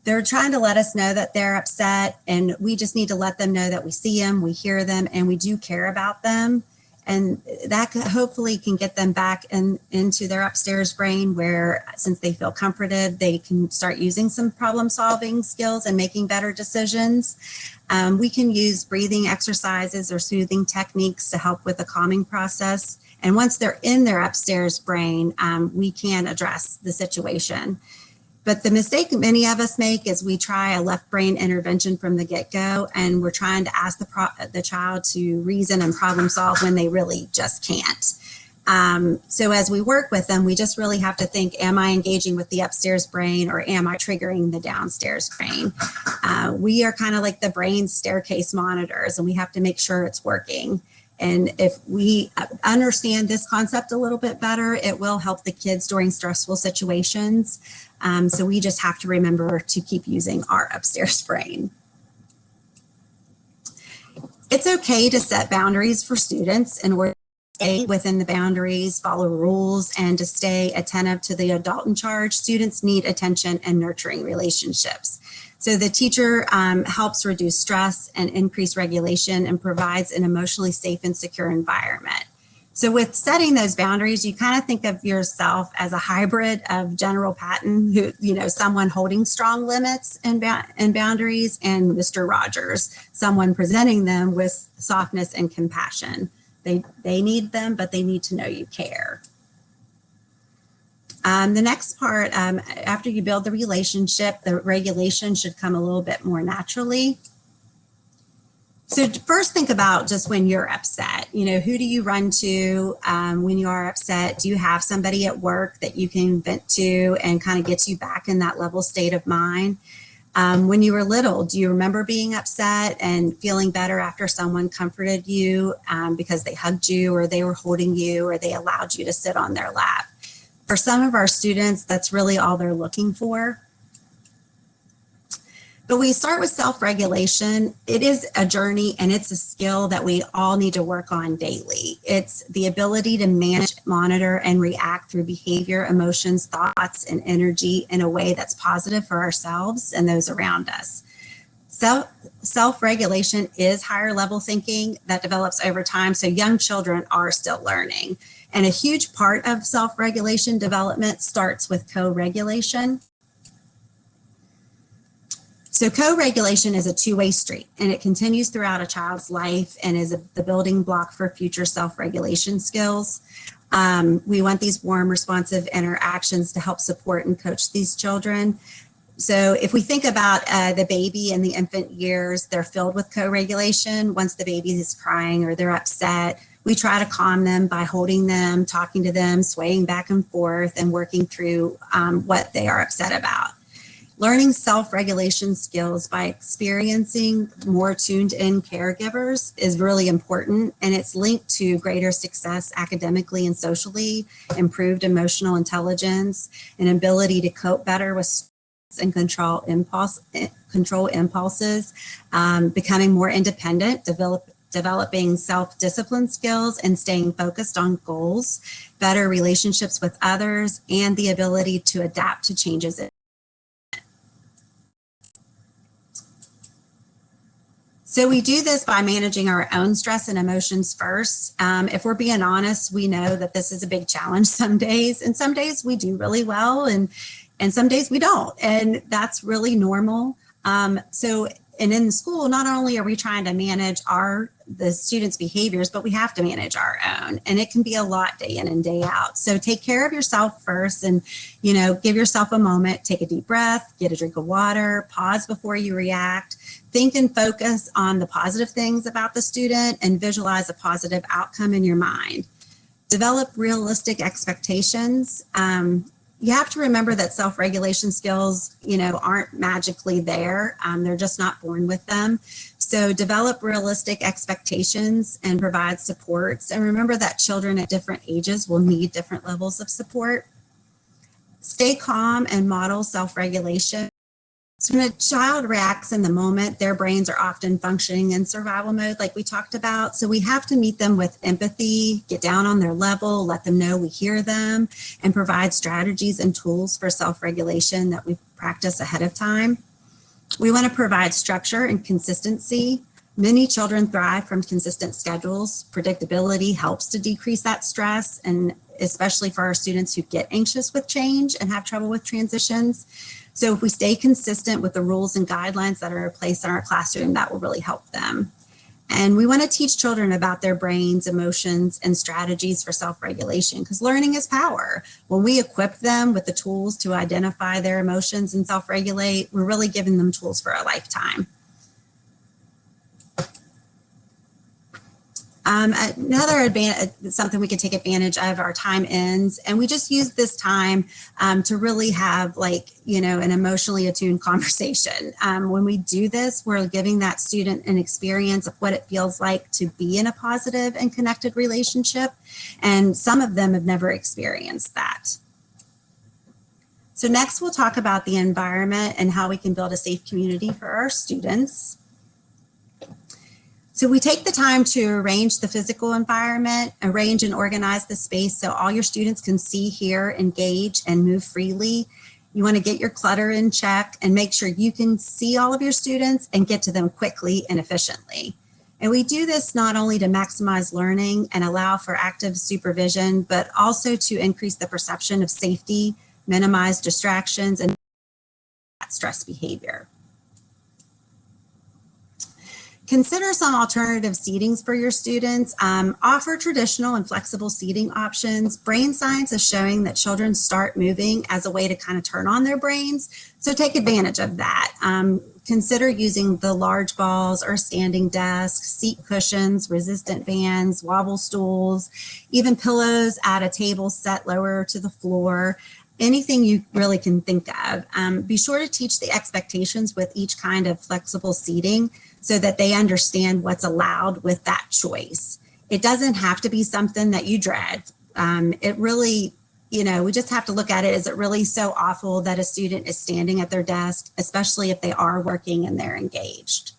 They're trying to let us know that they're upset, and we just need to let them know that we see them, we hear them, and we do care about them. And that hopefully can get them back into their upstairs brain where, since they feel comforted, they can start using some problem solving skills and making better decisions. We can use breathing exercises or soothing techniques to help with the calming process. And once they're in their upstairs brain, we can address the situation. But the mistake many of us make is we try a left brain intervention from the get-go, and we're trying to ask the child to reason and problem solve when they really just can't. So as we work with them, we just really have to think, am I engaging with the upstairs brain or am I triggering the downstairs brain? We are kind of like the brain staircase monitors, and we have to make sure it's working. And if we understand this concept a little bit better, it will help the kids during stressful situations. So we just have to remember to keep using our upstairs brain. It's okay to set boundaries for students in order to stay within the boundaries, follow rules, and to stay attentive to the adult in charge. Students need attention and nurturing relationships. So the teacher helps reduce stress and increase regulation and provides an emotionally safe and secure environment. So with setting those boundaries, you kind of think of yourself as a hybrid of General Patton, who, someone holding strong limits and boundaries, and Mr. Rogers, someone presenting them with softness and compassion. They need them, but they need to know you care. The next part, after you build the relationship, the regulation should come a little bit more naturally. So first think about just when you're upset, who do you run to when you are upset? Do you have somebody at work that you can vent to and kind of gets you back in that level state of mind? When you were little, do you remember being upset and feeling better after someone comforted you because they hugged you or they were holding you or they allowed you to sit on their lap? For some of our students, that's really all they're looking for. But we start with self-regulation. It is a journey and it's a skill that we all need to work on daily. It's the ability to manage, monitor, and react through behavior, emotions, thoughts, and energy in a way that's positive for ourselves and those around us. Self-regulation is higher level thinking that develops over time, so young children are still learning. And a huge part of self-regulation development starts with co-regulation. So co-regulation is a two-way street, and it continues throughout a child's life and is the building block for future self-regulation skills. We want these warm, responsive interactions to help support and coach these children. So if we think about the baby and the infant years, they're filled with co-regulation. Once the baby is crying or they're upset, we try to calm them by holding them, talking to them, swaying back and forth, and working through what they are upset about. Learning self-regulation skills by experiencing more tuned-in caregivers is really important, and it's linked to greater success academically and socially, improved emotional intelligence, and ability to cope better with stress and control impulses, becoming more independent, developing self-discipline skills, and staying focused on goals, better relationships with others, and the ability to adapt to changes. So we do this by managing our own stress and emotions first. If we're being honest, we know that this is a big challenge some days, and some days we do really well, and some days we don't, and that's really normal. So And in the school, not only are we trying to manage the students' behaviors, but we have to manage our own. And it can be a lot day in and day out. So take care of yourself first and, give yourself a moment, take a deep breath, get a drink of water, pause before you react, think and focus on the positive things about the student and visualize a positive outcome in your mind. Develop realistic expectations. You have to remember that self-regulation skills, aren't magically there. They're just not born with them. So develop realistic expectations and provide supports. And remember that children at different ages will need different levels of support. Stay calm and model self-regulation. So when a child reacts in the moment, their brains are often functioning in survival mode like we talked about. So we have to meet them with empathy, get down on their level, let them know we hear them, and provide strategies and tools for self-regulation that we practice ahead of time. We want to provide structure and consistency. Many children thrive from consistent schedules. Predictability helps to decrease that stress, and especially for our students who get anxious with change and have trouble with transitions. So if we stay consistent with the rules and guidelines that are in place in our classroom, that will really help them. And we want to teach children about their brains, emotions, and strategies for self-regulation, because learning is power. When we equip them with the tools to identify their emotions and self-regulate, we're really giving them tools for a lifetime. Another advantage, something we can take advantage of, our time ends, and we just use this time to really have an emotionally attuned conversation. When we do this, we're giving that student an experience of what it feels like to be in a positive and connected relationship, and some of them have never experienced that. So next we'll talk about the environment and how we can build a safe community for our students. So we take the time to arrange the physical environment, arrange and organize the space so all your students can see, hear, engage, and move freely. You want to get your clutter in check and make sure you can see all of your students and get to them quickly and efficiently. And we do this not only to maximize learning and allow for active supervision, but also to increase the perception of safety, minimize distractions, and stress behavior. Consider some alternative seatings for your students. Offer traditional and flexible seating options. Brain science is showing that children start moving as a way to kind of turn on their brains. So take advantage of that. Consider using the large balls or standing desks, seat cushions, resistant bands, wobble stools, even pillows at a table set lower to the floor. Anything you really can think of. Be sure to teach the expectations with each kind of flexible seating so that they understand what's allowed with that choice. It doesn't have to be something that you dread. It really, we just have to look at it. Is it really so awful that a student is standing at their desk, especially if they are working and they're engaged?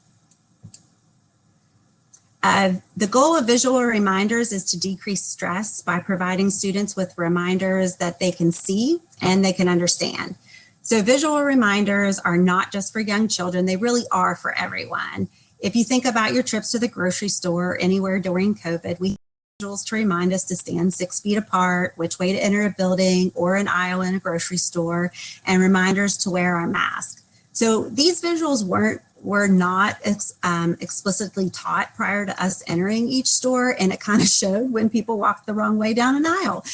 The goal of visual reminders is to decrease stress by providing students with reminders that they can see and they can understand. So visual reminders are not just for young children, they really are for everyone. If you think about your trips to the grocery store or anywhere during COVID, we have visuals to remind us to stand 6 feet apart, which way to enter a building or an aisle in a grocery store, and reminders to wear our mask. So these visuals were not explicitly taught prior to us entering each store, and it kind of showed when people walked the wrong way down an aisle.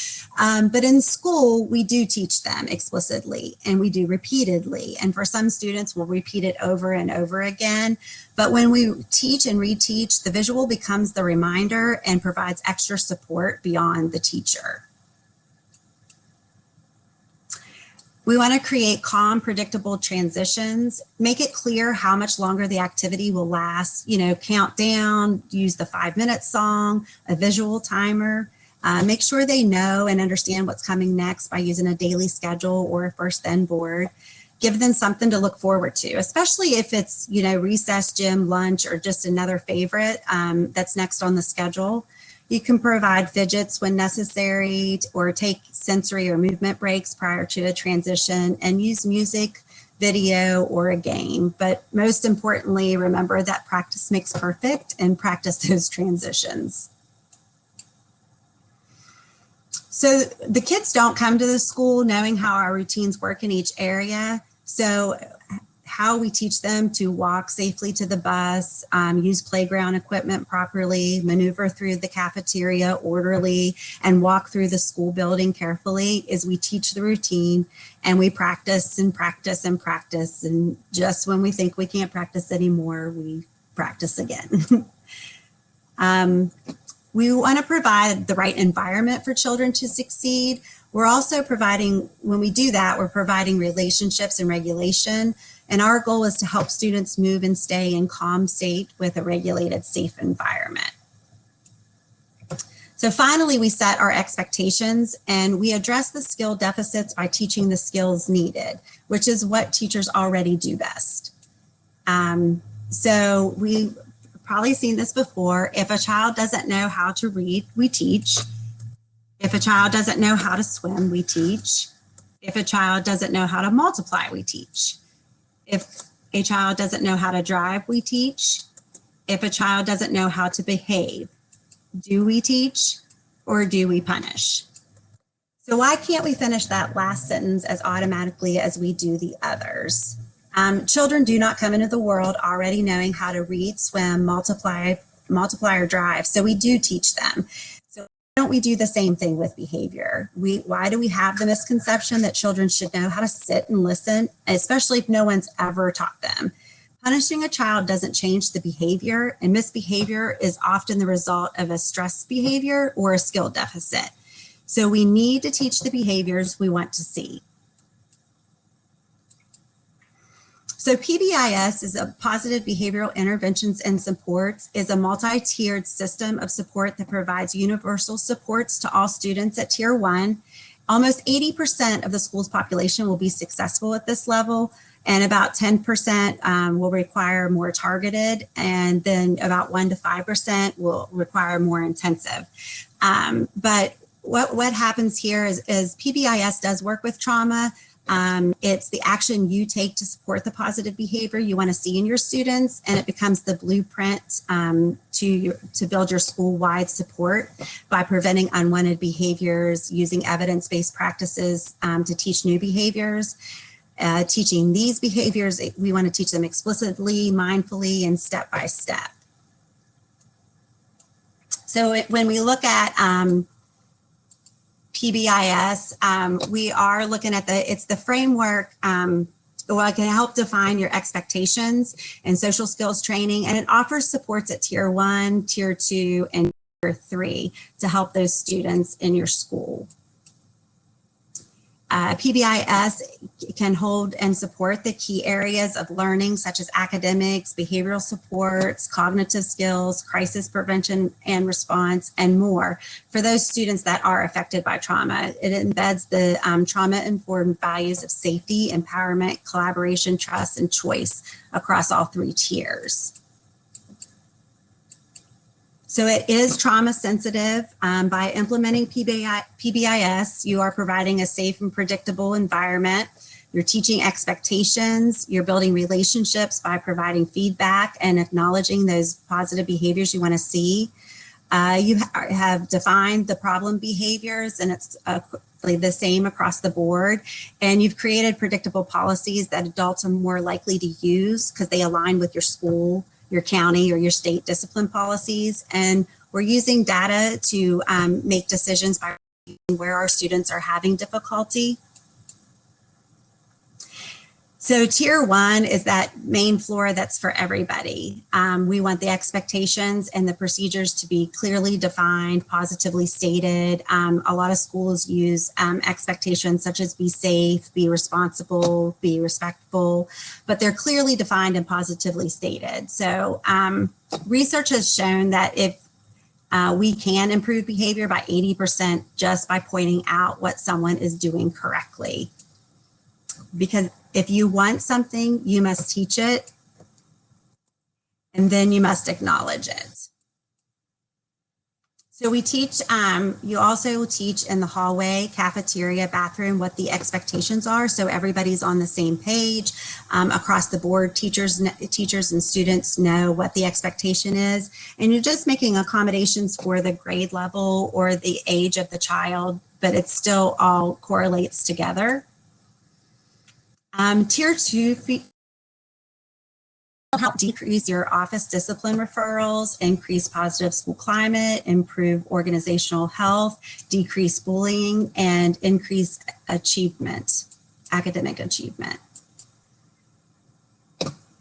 But in school, we do teach them explicitly, and we do repeatedly. And for some students, we'll repeat it over and over again. But when we teach and reteach, the visual becomes the reminder and provides extra support beyond the teacher. We want to create calm, predictable transitions, make it clear how much longer the activity will last, count down, use the 5-minute song, a visual timer, make sure they know and understand what's coming next by using a daily schedule or a first then board. Give them something to look forward to, especially if it's, recess, gym, lunch, or just another favorite that's next on the schedule. You can provide fidgets when necessary or take sensory or movement breaks prior to a transition and use music, video, or a game. But most importantly, remember that practice makes perfect and practice those transitions. So the kids don't come to the school knowing how our routines work in each area. So how we teach them to walk safely to the bus, use playground equipment properly, maneuver through the cafeteria orderly, and walk through the school building carefully is we teach the routine and we practice and practice and practice. And just when we think we can't practice anymore, we practice again. We want to provide the right environment for children to succeed. We're also providing, when we do that, we're providing relationships and regulation. And our goal is to help students move and stay in calm state with a regulated, safe environment. So finally, we set our expectations and we address the skill deficits by teaching the skills needed, which is what teachers already do best. So we've probably seen this before. If a child doesn't know how to read, we teach. If a child doesn't know how to swim, we teach. If a child doesn't know how to multiply, we teach. If a child doesn't know how to drive, we teach. If a child doesn't know how to behave, do we teach or do we punish? So why can't we finish that last sentence as automatically as we do the others? Children do not come into the world already knowing how to read, swim, multiply, or drive. So we do teach them. So why don't we do the same thing with behavior? Why do we have the misconception that children should know how to sit and listen, especially if no one's ever taught them? Punishing a child doesn't change the behavior, and misbehavior is often the result of a stress behavior or a skill deficit. So we need to teach the behaviors we want to see. So PBIS is a positive behavioral interventions and supports is a multi-tiered system of support that provides universal supports to all students at tier 1. Almost 80% of the school's population will be successful at this level, and about 10% will require more targeted, and then about 1 to 5% will require more intensive. But what happens here is PBIS does work with trauma. It's the action you take to support the positive behavior you want to see in your students, and it becomes the blueprint to build your school-wide support by preventing unwanted behaviors, using evidence-based practices to teach new behaviors. Teaching these behaviors, we want to teach them explicitly, mindfully, and step by step. So when we look at PBIS, we are looking at it's the framework. Well, it can help define your expectations and social skills training, and it offers supports at tier 1, tier 2, and tier 3 to help those students in your school. PBIS can hold and support the key areas of learning such as academics, behavioral supports, cognitive skills, crisis prevention and response, and more for those students that are affected by trauma. It embeds the trauma-informed values of safety, empowerment, collaboration, trust, and choice across all 3 tiers. So it is trauma sensitive. By implementing PBIS, you are providing a safe and predictable environment. You're teaching expectations. You're building relationships by providing feedback and acknowledging those positive behaviors you want to see. You have defined the problem behaviors, and it's the same across the board. And you've created predictable policies that adults are more likely to use because they align with your school, your county, or your state discipline policies. And we're using data to make decisions by where our students are having difficulty. So tier 1 is that main floor that's for everybody. We want the expectations and the procedures to be clearly defined, positively stated. A lot of schools use expectations such as be safe, be responsible, be respectful, but they're clearly defined and positively stated. So research has shown that if we can improve behavior by 80% just by pointing out what someone is doing correctly. Because if you want something, you must teach it, and then you must acknowledge it. So we teach, you also teach in the hallway, cafeteria, bathroom, what the expectations are. So everybody's on the same page. Across the board, teachers and students know what the expectation is. And you're just making accommodations for the grade level or the age of the child, but it still all correlates together. Tier 2 help decrease your office discipline referrals, increase positive school climate, improve organizational health, decrease bullying, and increase achievement, academic achievement.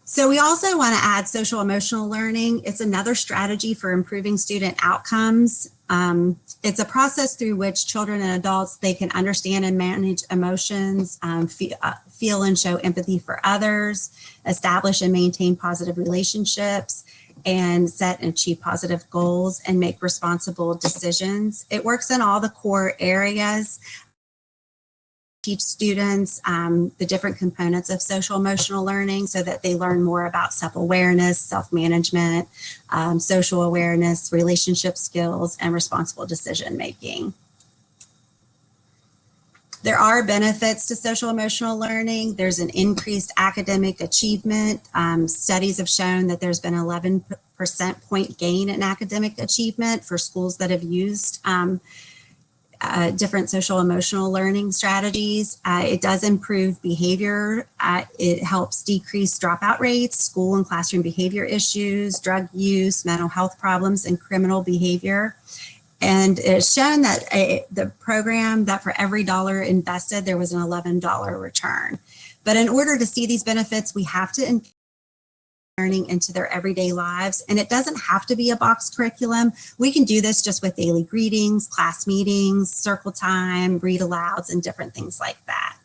So we also want to add social emotional learning. It's another strategy for improving student outcomes. It's a process through which children and adults, they can understand and manage emotions, feel and show empathy for others, establish and maintain positive relationships, and set and achieve positive goals and make responsible decisions. It works in all the core areas. Teach students the different components of social emotional learning so that they learn more about self-awareness, self-management, social awareness, relationship skills, and responsible decision making. There are benefits to social emotional learning. There's an increased academic achievement. Studies have shown that there's been 11% point gain in academic achievement for schools that have used different social emotional learning strategies. It does improve behavior. It helps decrease dropout rates, school and classroom behavior issues, drug use, mental health problems, and criminal behavior. And it's shown that the program, that for every dollar invested, there was an $11 return. But in order to see these benefits, we have to learning into their everyday lives. And it doesn't have to be a box curriculum. We can do this just with daily greetings, class meetings, circle time, read alouds, and different things like that.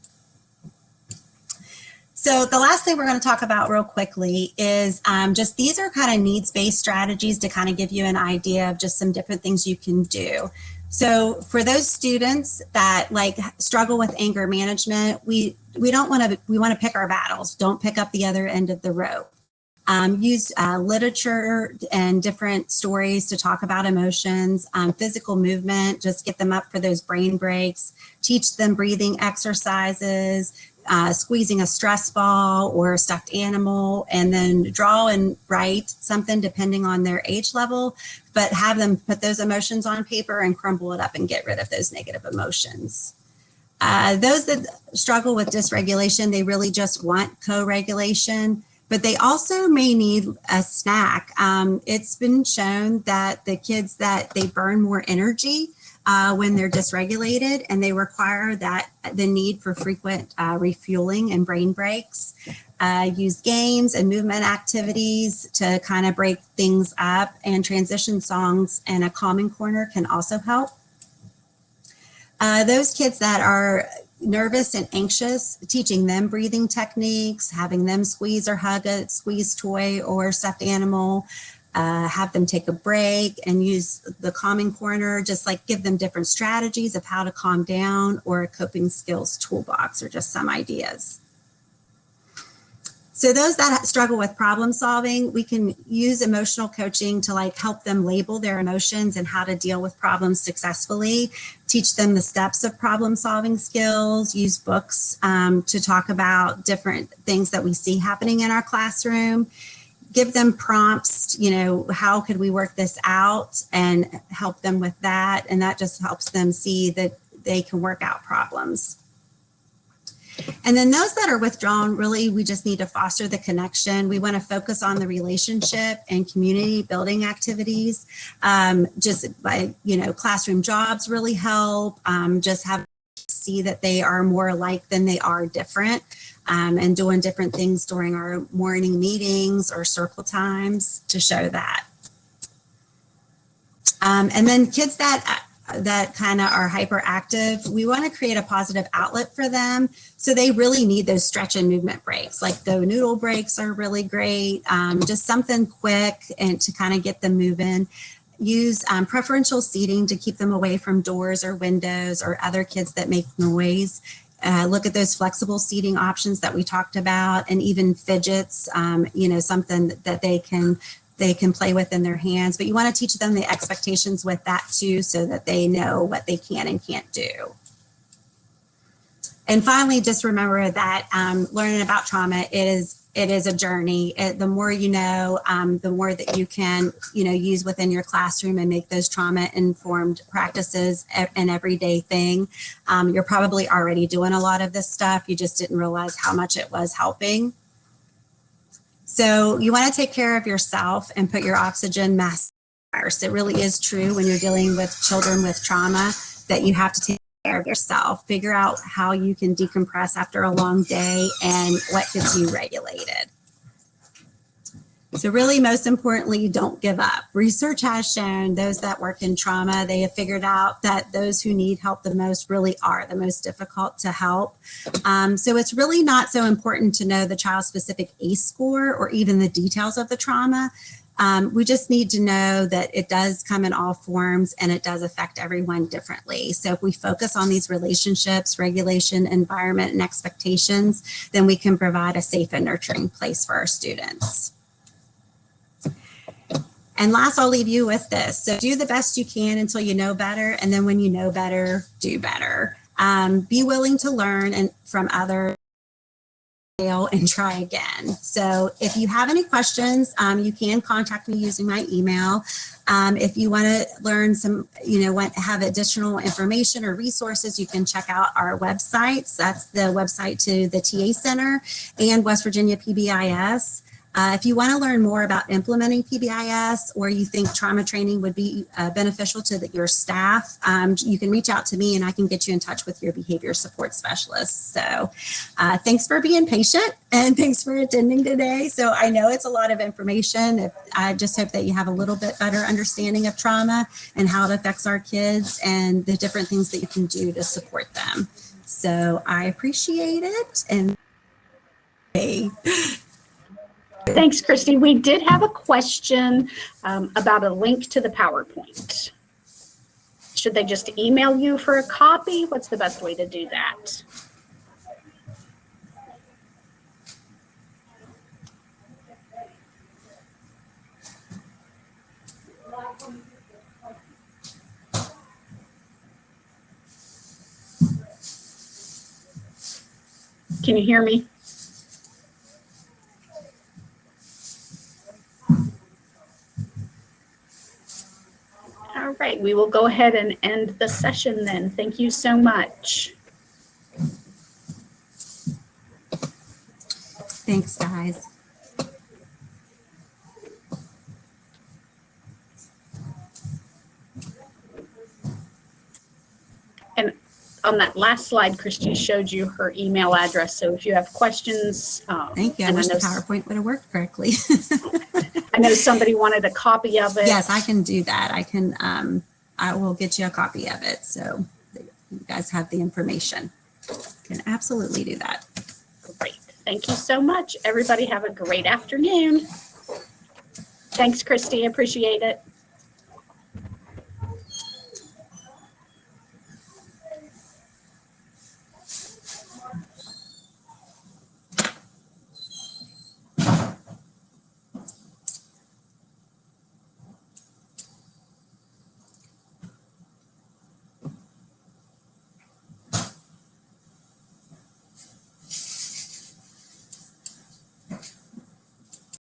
So the last thing we're going to talk about real quickly is just these are kind of needs-based strategies to kind of give you an idea of just some different things you can do. So for those students that like struggle with anger management, we want to pick our battles. Don't pick up the other end of the rope. Use literature and different stories to talk about emotions, physical movement, just get them up for those brain breaks, teach them breathing exercises, squeezing a stress ball or a stuffed animal, and then draw and write something depending on their age level, but have them put those emotions on paper and crumble it up and get rid of those negative emotions. Those that struggle with dysregulation, they really just want co-regulation. But they also may need a snack. It's been shown that the kids that they burn more energy when they're dysregulated, and they require that the need for frequent refueling and brain breaks. Use games and movement activities to kind of break things up, and transition songs and a calming corner can also help. Those kids that are nervous and anxious, teaching them breathing techniques, having them squeeze or hug a squeeze toy or stuffed animal, have them take a break and use the calming corner, just like give them different strategies of how to calm down, or a coping skills toolbox, or just some ideas. So those that struggle with problem solving, we can use emotional coaching to like help them label their emotions and how to deal with problems successfully, teach them the steps of problem solving skills, use books to talk about different things that we see happening in our classroom, give them prompts, you know, how could we work this out, and help them with that. And that just helps them see that they can work out problems. And then those that are withdrawn, really, we just need to foster the connection. We want to focus on the relationship and community building activities. Just by, you know, classroom jobs really help. Just have to see that they are more alike than they are different, and doing different things during our morning meetings or circle times to show that. And then kids that kind of are hyperactive, we want to create a positive outlet for them. So they really need those stretch and movement breaks. Like the noodle breaks are really great. Just something quick and to kind of get them moving. Use preferential seating to keep them away from doors or windows or other kids that make noise. Look at those flexible seating options that we talked about, and even fidgets, you know, something that they can play with in their hands. But you want to teach them the expectations with that too, so that they know what they can and can't do. And finally, just remember that learning about trauma, it is a journey. The more you know, the more that you can, you know, use within your classroom and make those trauma-informed practices an everyday thing. You're probably already doing a lot of this stuff. You just didn't realize how much it was helping. So you want to take care of yourself and put your oxygen mask first. It really is true when you're dealing with children with trauma that you have to take care of yourself. Figure out how you can decompress after a long day and what gets you regulated. So really, most importantly, don't give up. Research has shown those that work in trauma, they have figured out that those who need help the most really are the most difficult to help. So it's really not so important to know the child's specific ACE score or even the details of the trauma. We just need to know that it does come in all forms and it does affect everyone differently. So if we focus on these relationships, regulation, environment, and expectations, then we can provide a safe and nurturing place for our students. And last, I'll leave you with this. So do the best you can until you know better. And then when you know better, do better. Be willing to learn from others and try again. So if you have any questions, you can contact me using my email. If you want to learn some, have additional information or resources, you can check out our websites. That's the website to the TA Center and West Virginia PBIS. If you want to learn more about implementing PBIS or you think trauma training would be beneficial to your staff, you can reach out to me and I can get you in touch with your behavior support specialist. So thanks for being patient and thanks for attending today. So I know it's a lot of information. I just hope that you have a little bit better understanding of trauma and how it affects our kids and the different things that you can do to support them. So I appreciate it. And hey. Thanks, Christy. We did have a question about a link to the PowerPoint. Should they just email you for a copy? What's the best way to do that? Can you hear me? All right, we will go ahead and end the session then. Thank you so much. Thanks, guys. And on that last slide, Christy showed you her email address. So if you have questions. Thank you. I wish the PowerPoint would have worked correctly. I know somebody wanted a copy of it. Yes, I can do that. I will get you a copy of it so that you guys have the information. Can absolutely do that. Great. Thank you so much. Everybody have a great afternoon. Thanks, Christy. Appreciate it.